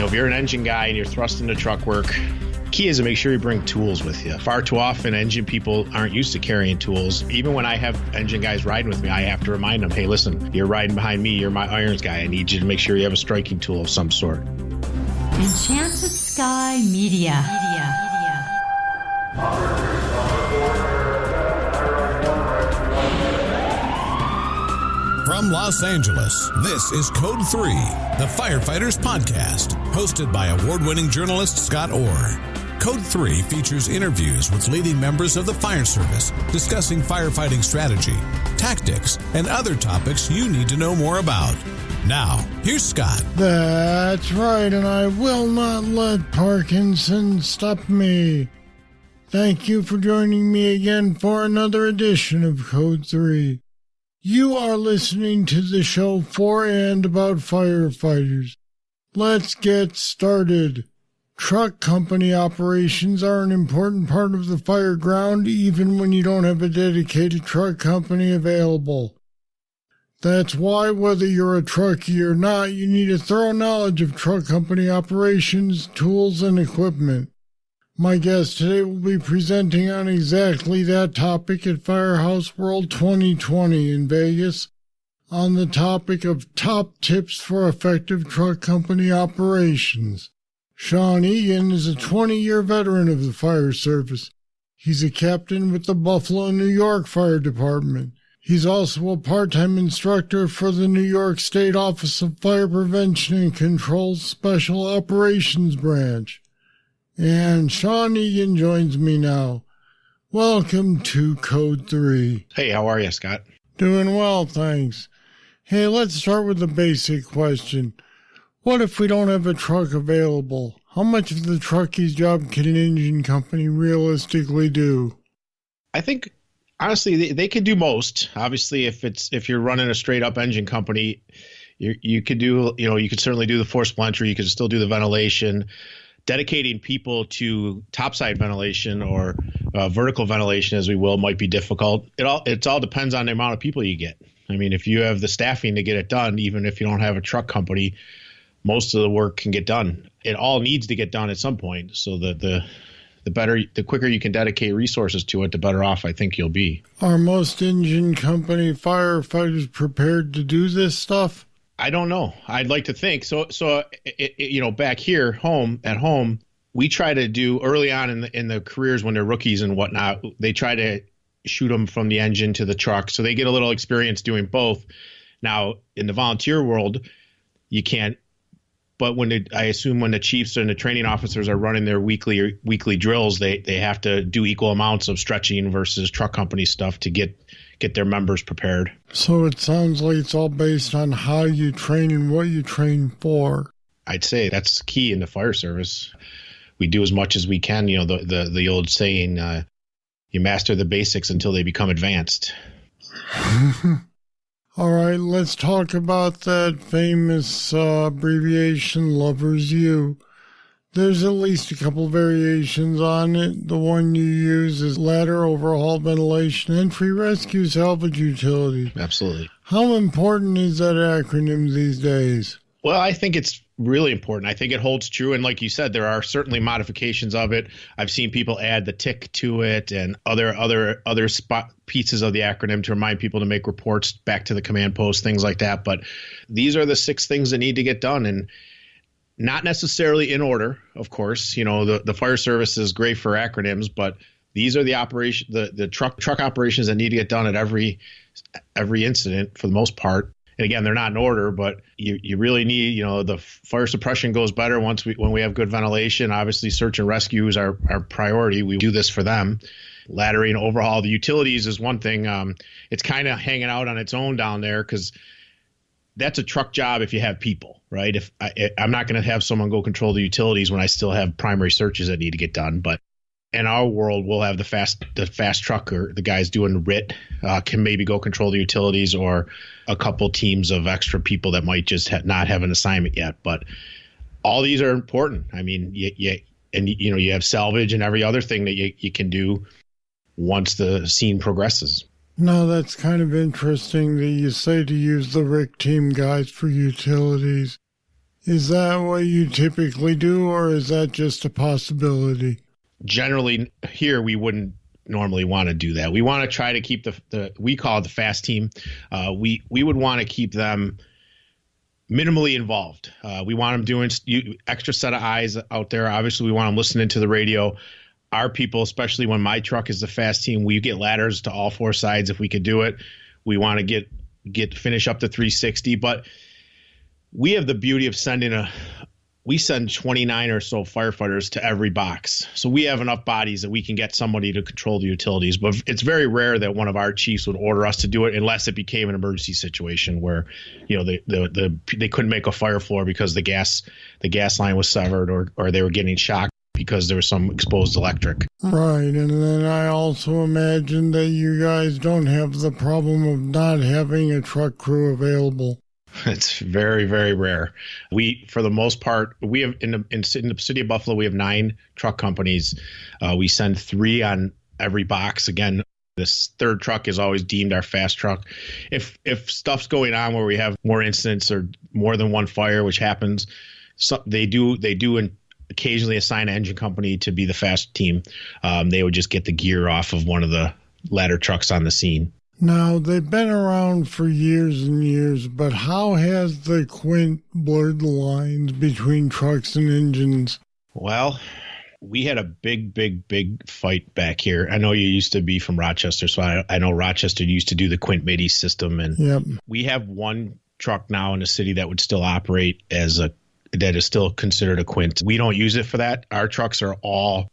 If you're an engine guy and you're thrust into truck work, key is to make sure you bring tools with you. Far too often, engine people aren't used to carrying tools. Even when I have engine guys riding with me, I have to remind them, hey, listen, you're riding behind me. You're my irons guy. I need you to make sure you have a striking tool of some sort. Enchanted Sky Media. From Los Angeles, this is Code 3, the Firefighters Podcast, hosted by award-winning journalist Scott Orr. Code 3 features interviews with leading members of the fire service, discussing firefighting strategy, tactics, and other topics you need to know more about. Now, here's Scott. That's right, and I will not let Parkinson stop me. Thank you for joining me again for another edition of Code 3. You are listening to the show for and about firefighters. Let's get started. Truck company operations are an important part of the fire ground even when you don't have a dedicated truck company available. That's why whether you're a truckie or not, you need a thorough knowledge of truck company operations, tools, and equipment. My guest today will be presenting on exactly that topic at Firehouse World 2020 in Vegas on the topic of top tips for effective truck company operations. Sean Eagen is a 20-year veteran of the fire service. He's a captain with the Buffalo, New York Fire Department. He's also a part-time instructor for the New York State Office of Fire Prevention and Control's Special Operations Branch. And Sean Eagen joins me now. Welcome to Code 3. Hey, how are you, Scott? Doing well, thanks. Hey, let's start with the basic question. What if we don't have a truck available? How much of the truckie's job can an engine company realistically do? I think, honestly, they could do most. Obviously, if you're running a straight-up engine company, you could do, you could certainly do the forced entry. You could still do the ventilation. Dedicating people to topside ventilation or vertical ventilation, as we will, might be difficult. It all depends on the amount of people you get. I mean, if you have the staffing to get it done, even if you don't have a truck company, most of the work can get done. It all needs to get done at some point. So the quicker you can dedicate resources to it, the better off I think you'll be. Are most engine company firefighters prepared to do this stuff? I don't know. I'd like to think so. Back here, at home, we try to do early on in the careers when they're rookies and whatnot. They try to shoot them from the engine to the truck, so they get a little experience doing both. Now, in the volunteer world, you can't. But I assume when the chiefs and the training officers are running their weekly drills, they have to do equal amounts of stretching versus truck company stuff to get their members prepared. So it sounds like it's all based on how you train and what you train for. I'd say that's key in the fire service. We do as much as we can. The old saying, you master the basics until they become advanced. All right, let's talk about that famous abbreviation, Lover's U. There's at least a couple variations on it. The one you use is ladder, overhaul, ventilation, entry, rescue, salvage, utilities. Absolutely. How important is that acronym these days? Well, I think it's really important. I think it holds true. And like you said, there are certainly modifications of it. I've seen people add the tick to it and other spot pieces of the acronym to remind people to make reports back to the command post, things like that. But these are the 6 things that need to get done. And not necessarily in order, of course. The fire service is great for acronyms, but these are the truck operations that need to get done at every incident for the most part. And again, they're not in order, but you really need, the fire suppression goes better when we have good ventilation. Obviously, search and rescue is our priority. We do this for them. Laddering, overhaul, the utilities is one thing. It's kind of hanging out on its own down there because that's a truck job if you have people, right? I'm not going to have someone go control the utilities when I still have primary searches that need to get done. But in our world, we'll have the fast trucker, the guys doing RIT, can maybe go control the utilities, or a couple teams of extra people that might just not have an assignment yet. But all these are important. I mean, you have salvage and every other thing that you can do once the scene progresses. No, that's kind of interesting that you say to use the RIC team guys for utilities. Is that what you typically do, or is that just a possibility? Generally, here we wouldn't normally want to do that. We want to try to keep we call it the fast team. We would want to keep them minimally involved. We want them doing extra set of eyes out there. Obviously, we want them listening to the radio. Our people, especially when my truck is the fast team, we get ladders to all four sides if we could do it. We want to finish up to 360, but we have the beauty of we send 29 or so firefighters to every box. So we have enough bodies that we can get somebody to control the utilities. But it's very rare that one of our chiefs would order us to do it unless it became an emergency situation where, they couldn't make a fire floor because the gas line was severed or they were getting shocked because there was some exposed electric. Right. And then I also imagine that you guys don't have the problem of not having a truck crew available. It's very, very rare. For the most part, we have in the city of Buffalo, we have 9 truck companies. We send 3 on every box. Again, this third truck is always deemed our fast truck. If stuff's going on where we have more incidents or more than one fire, which happens, they do occasionally assign an engine company to be the fast team. They would just get the gear off of one of the ladder trucks on the scene. Now, they've been around for years and years, but how has the Quint blurred the lines between trucks and engines? Well, we had a big fight back here. I know you used to be from Rochester, so I know Rochester used to do the Quint MIDI system. And yep. We have one truck now in the city that would still operate that is still considered a Quint. We don't use it for that. Our trucks are all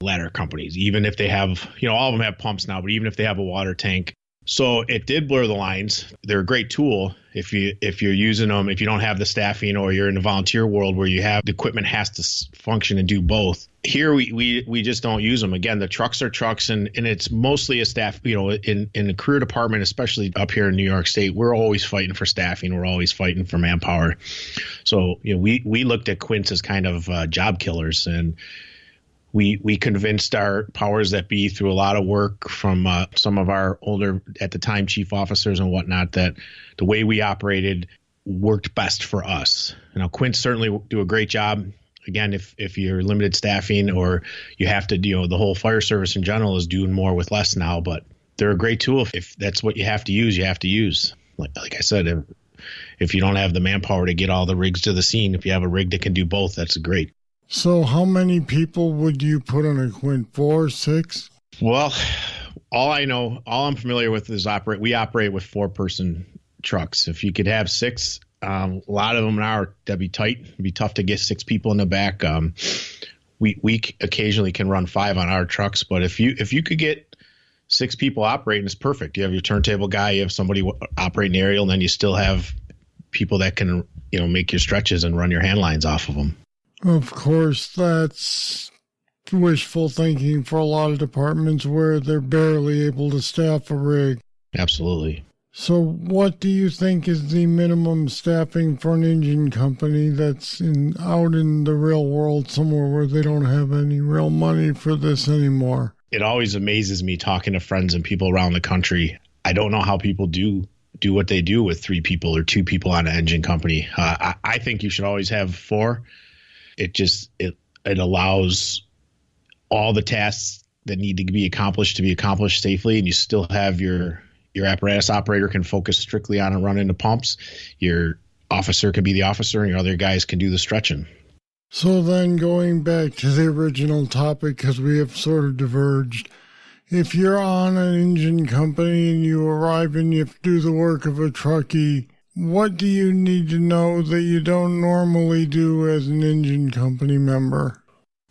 ladder companies, even if they have, all of them have pumps now, but even if they have a water tank. So it did blur the lines. They're a great tool if you're using them, if you don't have the staffing or you're in the volunteer world where you have the equipment has to function and do both. Here we just don't use them. Again, the trucks are trucks and it's mostly a staff, in the career department, especially up here in New York State, we're always fighting for staffing. We're always fighting for manpower. So, we looked at Quints as kind of job killers, and we convinced our powers that be through a lot of work from some of our older, at the time, chief officers and whatnot, that the way we operated worked best for us. Quints certainly do a great job. Again, if you're limited staffing or you have to, the whole fire service in general is doing more with less now, but they're a great tool. If that's what you have to use, you have to use. Like I said, if you don't have the manpower to get all the rigs to the scene, if you have a rig that can do both, that's great. So how many people would you put on a Quint? 4, 6? Well, all I'm familiar with is we operate with 4-person trucks. If you could have 6, a lot of them now that'd be tight. It'd be tough to get 6 people in the back. We occasionally can run 5 on our trucks, but if you could get 6 people operating, it's perfect. You have your turntable guy, you have somebody operating the aerial, and then you still have people that can make your stretches and run your hand lines off of them. Of course, that's wishful thinking for a lot of departments where they're barely able to staff a rig. Absolutely. So what do you think is the minimum staffing for an engine company that's out in the real world somewhere where they don't have any real money for this anymore? It always amazes me talking to friends and people around the country. I don't know how people do what they do with 3 people or 2 people on an engine company. I think you should always have 4. It allows all the tasks that need to be accomplished safely, and you still have your apparatus operator can focus strictly on running the pumps. Your officer can be the officer, and your other guys can do the stretching. So then going back to the original topic, because we have sort of diverged, if you're on an engine company and you arrive and you have to do the work of a truckie, what do you need to know that you don't normally do as an engine company member?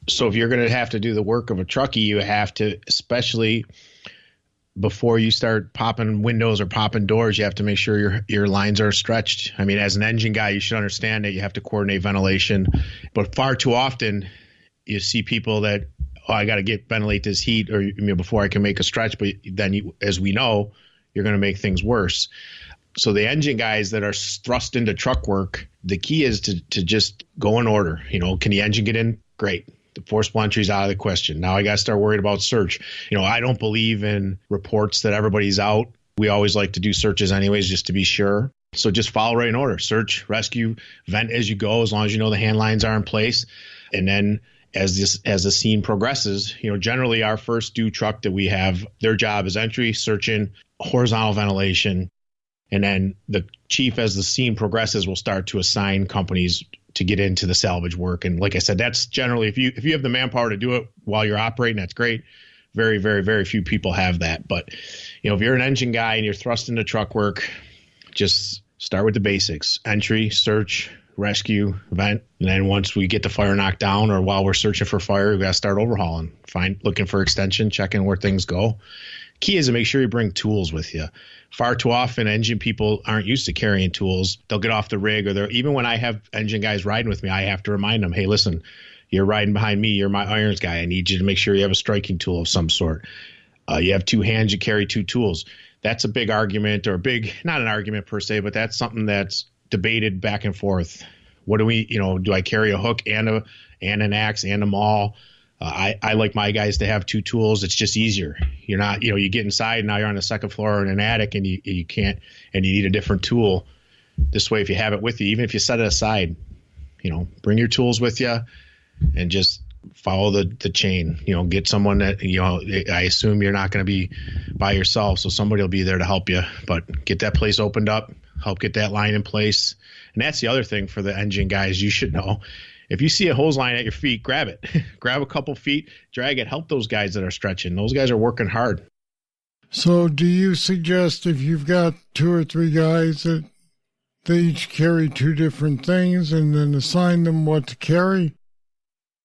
So if you're going to have to do the work of a truckie, you have to, especially before you start popping windows or popping doors, you have to make sure your lines are stretched. I mean, as an engine guy, you should understand that you have to coordinate ventilation. But far too often, you see people that, I got to ventilate this heat before I can make a stretch. But then, as we know, you're going to make things worse. So the engine guys that are thrust into truck work, the key is to just go in order. Can the engine get in? Great. The force plantry is out of the question. Now I got to start worried about search. I don't believe in reports that everybody's out. We always like to do searches anyways, just to be sure. So just follow right in order: search, rescue, vent as you go, as long as you know the hand lines are in place. And then as the scene progresses, generally our first due truck that we have, their job is entry, searching, horizontal ventilation. And then the chief, as the scene progresses, will start to assign companies to get into the salvage work. And like I said, that's generally, if you have the manpower to do it while you're operating, that's great. Very, very, very few people have that. But, if you're an engine guy and you're thrust into truck work, just start with the basics: entry, search, rescue, vent. And then once we get the fire knocked down, or while we're searching for fire, we got to start overhauling, looking for extension, checking where things go. Key is to make sure you bring tools with you. Far too often, engine people aren't used to carrying tools. They'll get off the rig, or even when I have engine guys riding with me, I have to remind them, hey, listen, you're riding behind me. You're my irons guy. I need you to make sure you have a striking tool of some sort. You have two hands, you carry two tools. That's a big argument, or not an argument per se, but that's something that's debated back and forth. What do I carry a hook and an axe and a maul? I like my guys to have two tools. It's just easier. You're not, you get inside, now you're on the second floor in an attic, and you can't, and you need a different tool. This way, if you have it with you, even if you set it aside, bring your tools with you and just follow the chain. Get someone that, I assume you're not going to be by yourself, so somebody will be there to help you. But get that place opened up, help get that line in place. And that's the other thing for the engine guys you should know. If you see a hose line at your feet, grab it. Grab a couple feet, drag it, help those guys that are stretching. Those guys are working hard. So do you suggest, if you've got 2 or 3 guys, that they each carry 2 different things and then assign them what to carry?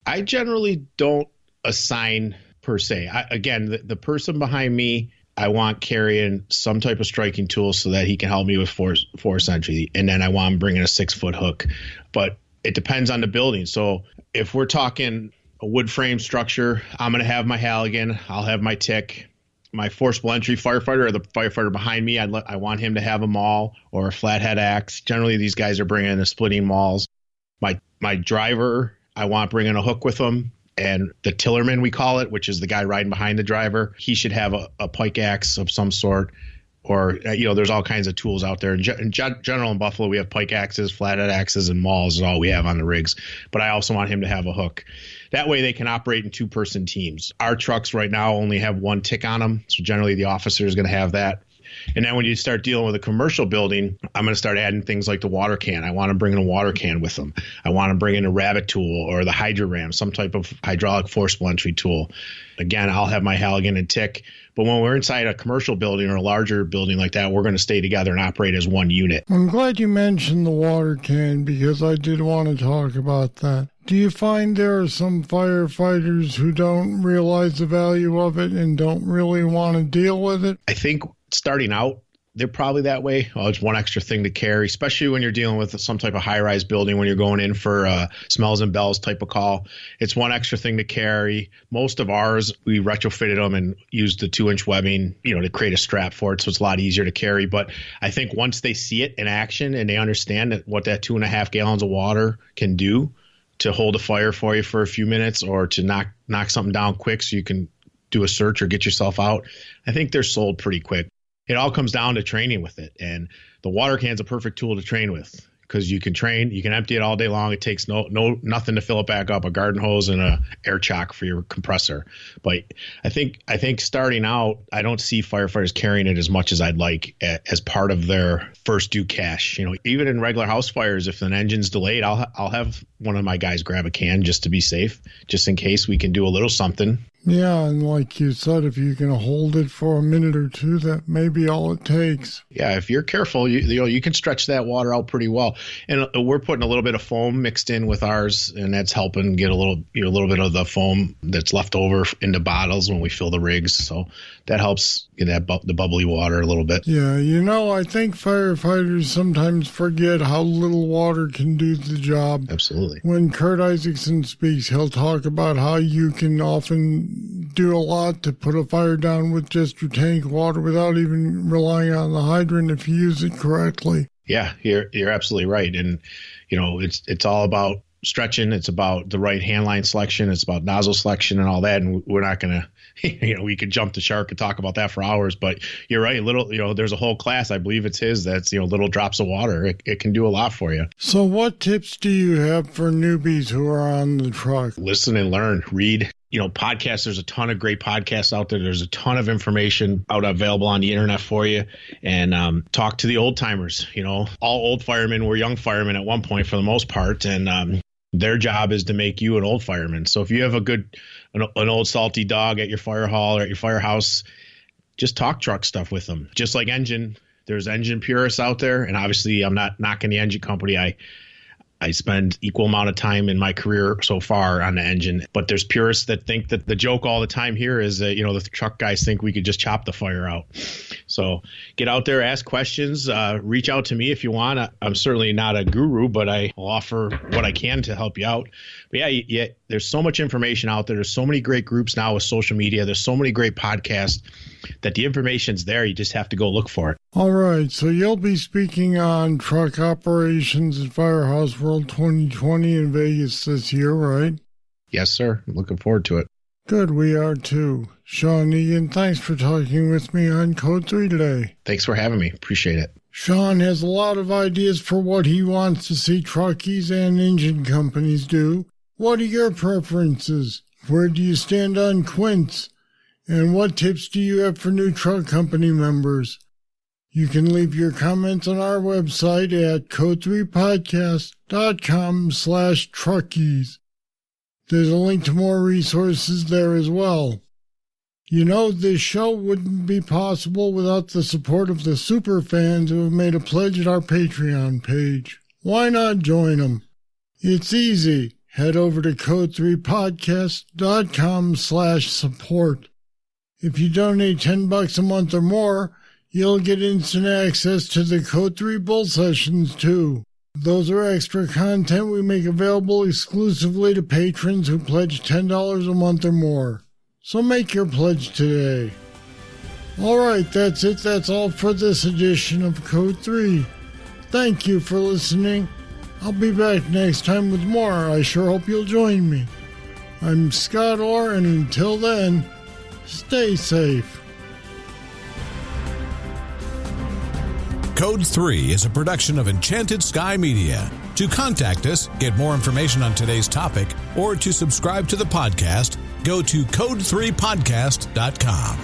I generally don't assign per se. Again, the person behind me, I want carrying some type of striking tool so that he can help me with force entry. And then I want him bringing a 6-foot hook. But it depends on the building. So if we're talking a wood frame structure, I'm going to have my Halligan. I'll have my tick. My forcible entry firefighter, or the firefighter behind me, I want him to have a maul or a flathead axe. Generally, these guys are bringing the splitting mauls. My driver, I want bringing a hook with him. And the tillerman, we call it, which is the guy riding behind the driver, he should have a pike axe of some sort. Or, there's all kinds of tools out there. In general, in Buffalo, we have pike axes, flathead axes, and mauls is all we have on the rigs. But I also want him to have a hook. That way they can operate in 2-person teams. Our trucks right now only have 1 tick on them. So generally the officer is going to have that. And then when you start dealing with a commercial building, I'm going to start adding things like the water can. I want to bring in a water can with them. I want to bring in a rabbit tool or the hydro ram, some type of hydraulic forcible entry tool. Again, I'll have my Halligan and tick. But when we're inside a commercial building or a larger building like that, we're going to stay together and operate as one unit. I'm glad you mentioned the water can, because I did want to talk about that. Do you find there are some firefighters who don't realize the value of it and don't really want to deal with it? I think starting out, they're probably that way. Oh, it's one extra thing to carry, especially when you're dealing with some type of high-rise building, when you're going in for smells and bells type of call. It's one extra thing to carry. Most of ours, we retrofitted them and used the 2-inch webbing, to create a strap for it, so it's a lot easier to carry. But I think once they see it in action and they understand what that 2.5 gallons of water can do to hold a fire for you for a few minutes, or to knock something down quick so you can do a search or get yourself out, I think they're sold pretty quick. It all comes down to training with it. And the water can's a perfect tool to train with, because you can train, you can empty it all day long. It takes nothing to fill it back up, a garden hose and a air chock for your compressor. But I think starting out, I don't see firefighters carrying it as much as I'd like as part of their first due cash. Even in regular house fires, if an engine's delayed, I'll have one of my guys grab a can just to be safe, just in case we can do a little something. Yeah, and like you said, if you can hold it for a minute or two, that may be all it takes. Yeah, if you're careful, you can stretch that water out pretty well. And we're putting a little bit of foam mixed in with ours, and that's helping get a little bit of the foam that's left over into bottles when we fill the rigs. So that helps get the bubbly water a little bit. Yeah, I think firefighters sometimes forget how little water can do the job. Absolutely. When Kurt Isaacson speaks, he'll talk about how you can often do a lot to put a fire down with just your tank of water without even relying on the hydrant if you use it correctly. Yeah, you're absolutely right. And, it's all about stretching. It's about the right hand line selection. It's about nozzle selection and all that. And we're not going to we could jump the shark and talk about that for hours, but you're right. There's a whole class, I believe it's his, that's, little drops of water. It can do a lot for you. So what tips do you have for newbies who are on the truck? Listen and learn, read, podcasts. There's a ton of great podcasts out there. There's a ton of information available on the internet for you, and talk to the old timers. All old firemen were young firemen at one point for the most part. And, their job is to make you an old fireman. So if you have an old salty dog at your fire hall or at your firehouse, just talk truck stuff with them. Just like engine, there's engine purists out there. And obviously I'm not knocking the engine company. I spend equal amount of time in my career so far on the engine, but there's purists that think that the joke all the time here is that, the truck guys think we could just chop the fire out. So get out there, ask questions, reach out to me if you want. I'm certainly not a guru, but I will offer what I can to help you out. But yeah, there's so much information out there. There's so many great groups now with social media. There's so many great podcasts that the information's there. You just have to go look for it. All right, so you'll be speaking on Truck Operations at Firehouse World 2020 in Vegas this year, right? Yes, sir. I'm looking forward to it. Good, we are too. Sean Eagen, thanks for talking with me on Code 3 today. Thanks for having me. Appreciate it. Sean has a lot of ideas for what he wants to see truckies and engine companies do. What are your preferences? Where do you stand on quints? And what tips do you have for new truck company members? You can leave your comments on our website at code3podcast.com/truckies. There's a link to more resources there as well. This show wouldn't be possible without the support of the super fans who have made a pledge at our Patreon page. Why not join them? It's easy. Head over to code3podcast.com/support. If you donate $10 a month or more, you'll get instant access to the Code 3 Bull Sessions, too. Those are extra content we make available exclusively to patrons who pledge $10 a month or more. So make your pledge today. All right, that's it. That's all for this edition of Code 3. Thank you for listening. I'll be back next time with more. I sure hope you'll join me. I'm Scott Orr, and until then, stay safe. Code 3 is a production of Enchanted Sky Media. To contact us, get more information on today's topic, or to subscribe to the podcast, go to code3podcast.com.